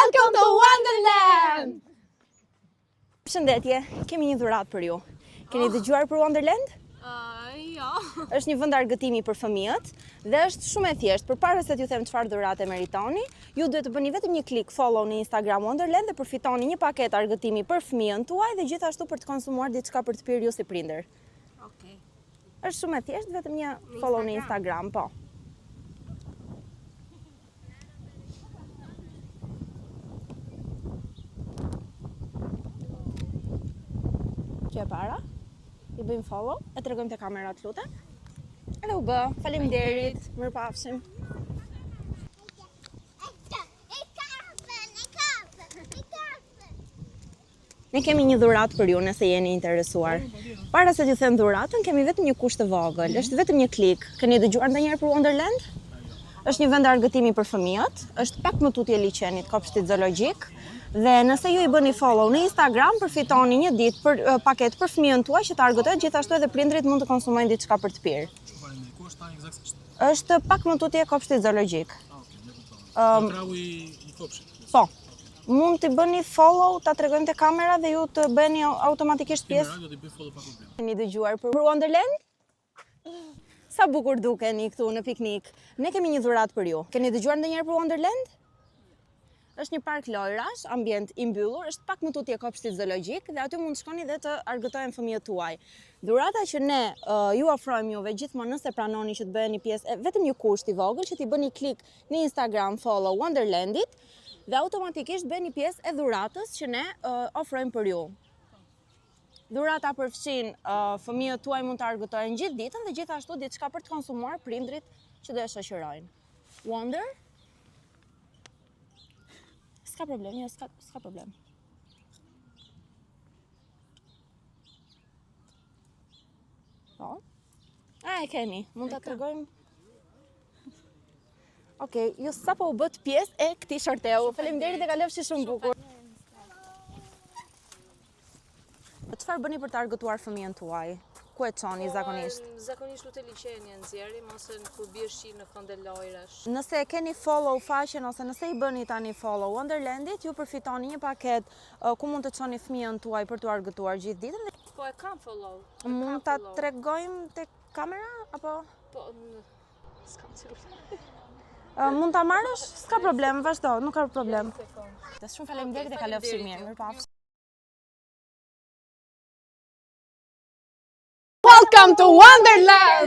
Welcome to Wonderland! Përshëndetje, kemi një dhuratë për ju. Keni dëgjuar për Wonderland? Jo. Është një vend argëtimi për fëmijët dhe është shumë e thjeshtë. Përpara se t'ju them çfarë dhurate meritoni, ju duhet të bëni vetëm një klik follow në Instagram Wonderland dhe përfitoni një paketë argëtimi për fëmijën tuaj dhe gjithashtu për të konsumuar diçka për të pirë ju si prindër. Okej. Është shumë e thjeshtë, vetëm një follow në Instagram, po. Që e para, i bëjmë follow, e tregojmë te kamerat lutem. Edhe u bë, faleminderit, mirëpafshim. Ne kemi një dhuratë për ju nëse jeni interesuar. Para se t'ju them dhuratën, kemi vetëm një kusht të vogël. Është vetëm një klik. Keni dëgjuar ndonjëherë për Wonderland? Është një vend argëtimi për fëmijët, është pak më tutje liçenit kopshtit zoologjik. Dhe nëse ju i bëni follow në Instagram, përfitoni një ditë për paketë për fëmijën tuaj që të argëtohet, gjithashtu edhe prindrit mund të konsumojnë diçka për të pirë. Është pak më tutje kopshtit zoologjik. Po. Mund të bëni follow, ta tregojmë te kamera dhe ju të bëni automatikisht pjesë. Keni dëgjuar për Wonderland? Sa bukur dukeni këtu në piknik. Ne kemi një dhuratë për ju. Keni dëgjuar ndonjëherë për Wonderland? Është një park lojrash, ambient i mbyllur, është pak më tutje kopshtit zoologjik dhe aty mund të shkoni dhe të argëtojnë fëmijët tuaj. Dhurata që ne ju ofrojmë juve gjithmonë nëse pranoni që të bëheni pjesë, vetëm një kusht i vogël që t'i bëni klik në Instagram follow Wonderlandit dhe automatikisht bëni pjesë e dhuratës që ne ofrojmë për ju. Dhurata përfshin fëmijët tuaj mund të argëtojnë gjithë ditën dhe gjithashtu diçka për të konsumuar prindrit që do e shoqërojnë. Wonder? S'ka problem, jo, s'ka problem. Po? E kemi, mund ta tregojmë. Okej, ju sapo u bët pjesë e këtij shorteu. Faleminderit e kalofshi shumë bukur. Çfarë bëni për të argëtuar fëmijën tuaj? Ku e çoni zakonisht? Zakonisht u te liçeni e nxjerrim ose kur bie shi në kënde lojrash. Nëse keni follow faqen ose nëse i bëni tani follow Wonderlandit, ju përfitoni një paketë ku mund të çoni fëmijën tuaj për t'u argëtuar gjithë ditën. Po e kam follow. Mund ta tregojmë te kamera apo? Po s'kam celular. Mund ta marrësh? S'ka problem, vazhdo, nuk ka problem. Shumë faleminderit e kalofshi mirë, mirëpafshim. Welcome to Wonderland!